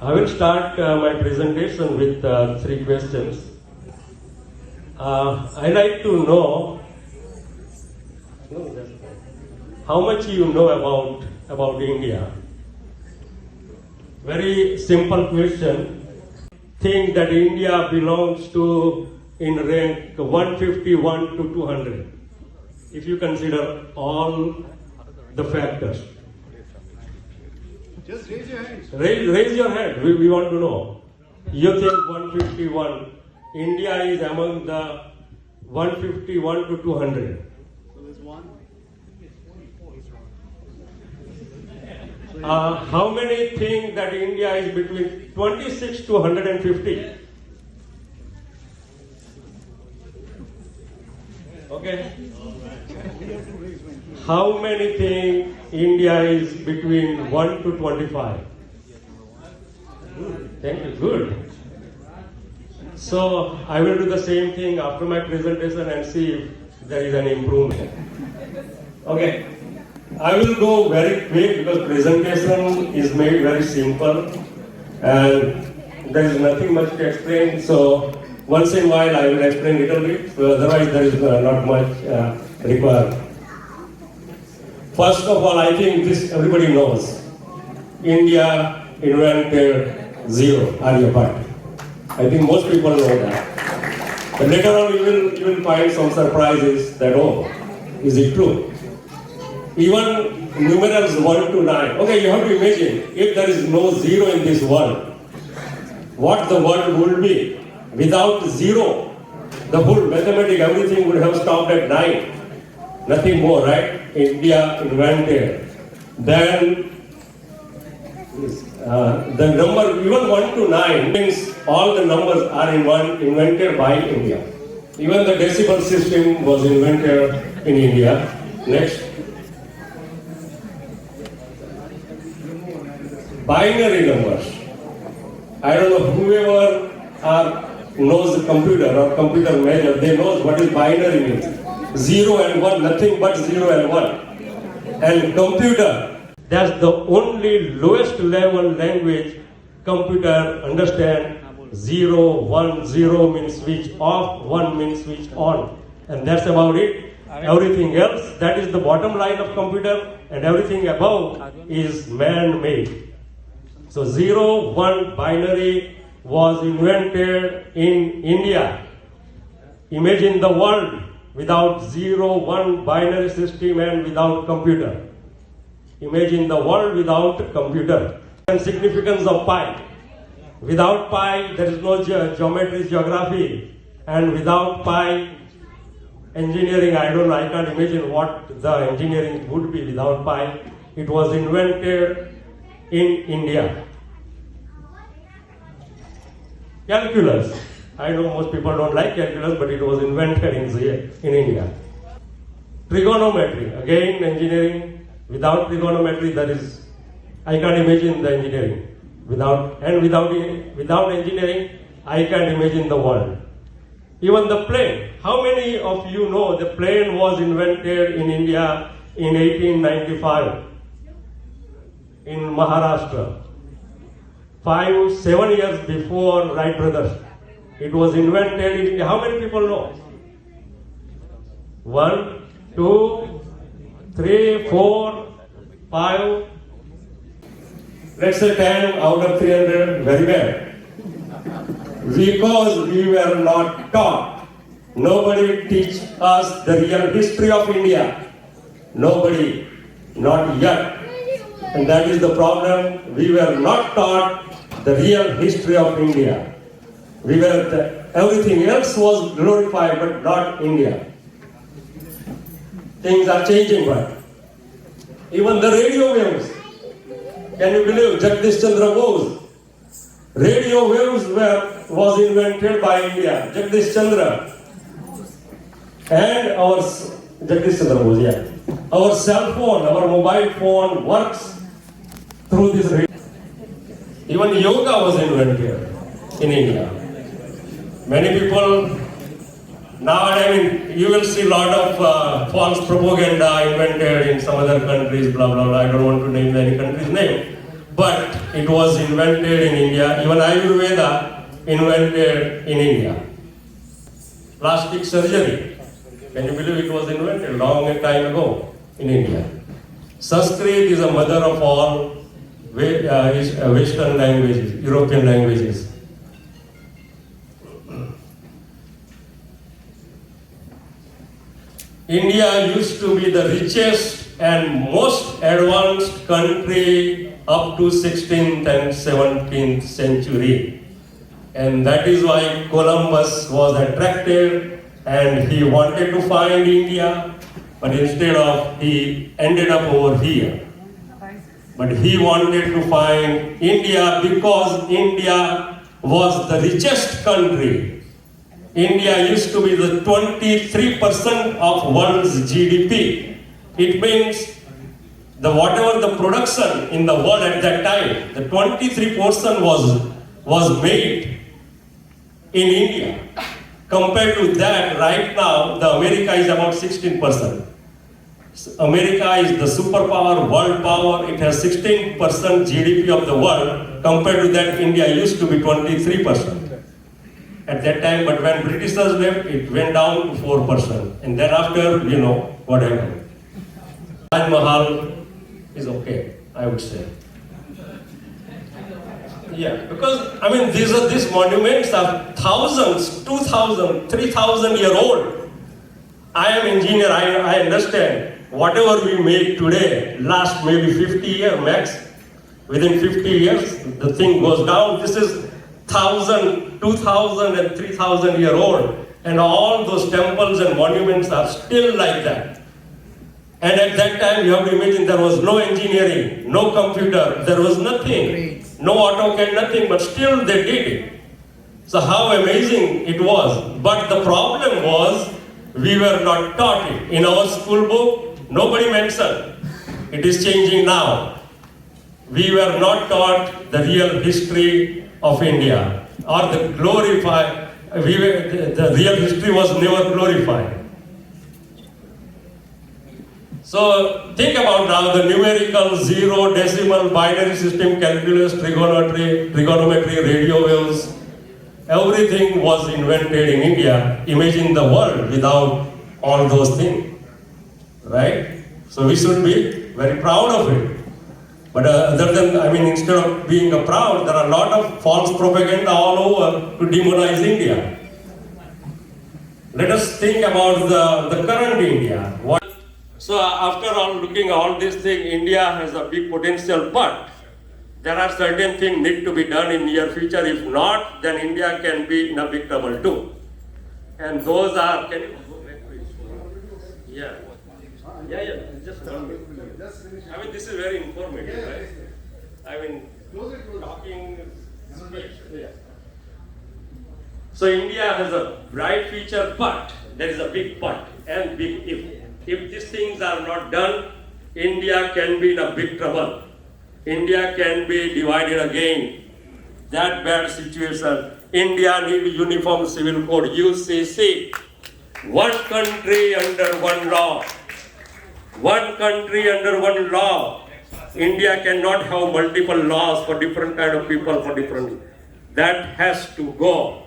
I will start my presentation with three questions. I'd like to know how much you know about India. Very simple question. Think that India belongs to in rank 151 to 200. If you consider all the factors. Just raise your hand. Raise your hand. We want to know. You think 151. India is among the 151 to 200. So there's one. How many think that India is between 26 to 150? Okay. How many think India is between 1 to 25? Thank you. Good. So I will do the same thing after my presentation and see if there is an improvement. Okay. I will go very quick because presentation is made very simple and there is nothing much to explain. So once in a while I will explain a little bit. So otherwise there is not much required. First of all, I think this everybody knows. India invented zero, Aryabhat. I think most people know that. But later on you will find some surprises that, oh, is it true? Even numerals 1 to 9. Okay, you have to imagine, if there is no zero in this world, what the world would be. Without zero, the whole mathematics, everything would have stopped at 9. Nothing more, right? India invented. Then the number, even 1 to 9, means all the numbers are invented by India. Even the decimal system was invented in India. Next. Binary numbers. I don't know, whoever knows the computer or computer measure, they knows what is binary means. 0 and 1, nothing but 0 and 1. And computer, that's the only lowest level language computer understand. 0, 1, 0 means switch off, 1 means switch on. And that's about it. Everything else, that is the bottom line of computer, and everything above is man-made. So 0, 1 binary was invented in India. Imagine the world without 0, 1 binary system and without computer. Imagine the world without computer. And significance of pi. Without pi, there is no geometry, geography. And without pi, engineering, I don't know, I can't imagine what the engineering would be without pi. It was invented in India. Calculus. I know most people don't like calculus, but it was invented in India. Trigonometry. Again, engineering. Without trigonometry, there is, I can't imagine the engineering. Without engineering, I can't imagine the world. Even the plane. How many of you know the plane was invented in India in 1895 in Maharashtra? 7 years before Wright brothers. It was invented in India. How many people know? 1, 2, 3, 4, 5. Let's say 10 out of 300. Very bad. Because we were not taught. Nobody teach us the real history of India. Nobody. Not yet. And that is the problem. We were not taught the real history of India. Everything else was glorified, but not India. Things are changing, but even the radio waves. Can you believe Jagdish Chandra Bose? Radio waves was invented by India. Jagdish Chandra. And our Jagdish Chandra Bose, yeah. Our cell phone, our mobile phone works through this radio. Even yoga was invented in India. Many people nowadays, you will see a lot of false propaganda invented in some other countries, blah, blah, blah. I don't want to name any country's name. but it was invented in India. Even Ayurveda invented in India. Plastic surgery, can you believe it was invented long time ago in India? Sanskrit is a mother of all Western languages, European languages. India used to be the richest and most advanced country up to 16th and 17th century. And that is why Columbus was attracted and he wanted to find India, but instead of, he ended up over here. But he wanted to find India because India was the richest country. India used to be the 23% of world's GDP. It means whatever the production in the world at that time, the 23% was made in India. Compared to that, right now, the America is about 16%. America is the superpower, world power. It has 16% GDP of the world. Compared to that, India used to be 23%. At that time, but when Britishers left, it went down to 4%. And thereafter, you know what happened. Taj Mahal is okay, I would say. Yeah, because I mean these monuments are thousands, 2,000, 3,000 year old. I am engineer, I understand. Whatever we make today last maybe 50 years max. Within 50 years, the thing goes down. This is 1,000, 2,000 and 3,000 year old. And all those temples and monuments are still like that. And at that time, you have to imagine there was no engineering, no computer, there was nothing, no AutoCAD, nothing, but still they did it. So how amazing it was. But the problem was, we were not taught it. In our school book, nobody mentioned. It is changing now. We were not taught the real history of India, or the real history was never glorified. So think about now the numerical, zero, decimal, binary system, calculus, trigonometry, radio waves, everything was invented in India. Imagine the world without all those things, right? So we should be very proud of it. But other than, instead of being proud, there are a lot of false propaganda all over to demonize India. Let us think about the current India. So after all, looking at all these things, India has a big potential, but there are certain things need to be done in near future. If not, then India can be in a big trouble too. And those are, can you go back to it? Yeah. Yeah, just one minute. This is very informative, right? Talking speech. Yeah. So India has a bright future, but there is a big but and big if. If these things are not done, India can be in a big trouble. India can be divided again. That bad situation. India needs uniform civil code, UCC. One country under one law. One country under one law. India cannot have multiple laws for different kind of people, for different. That has to go.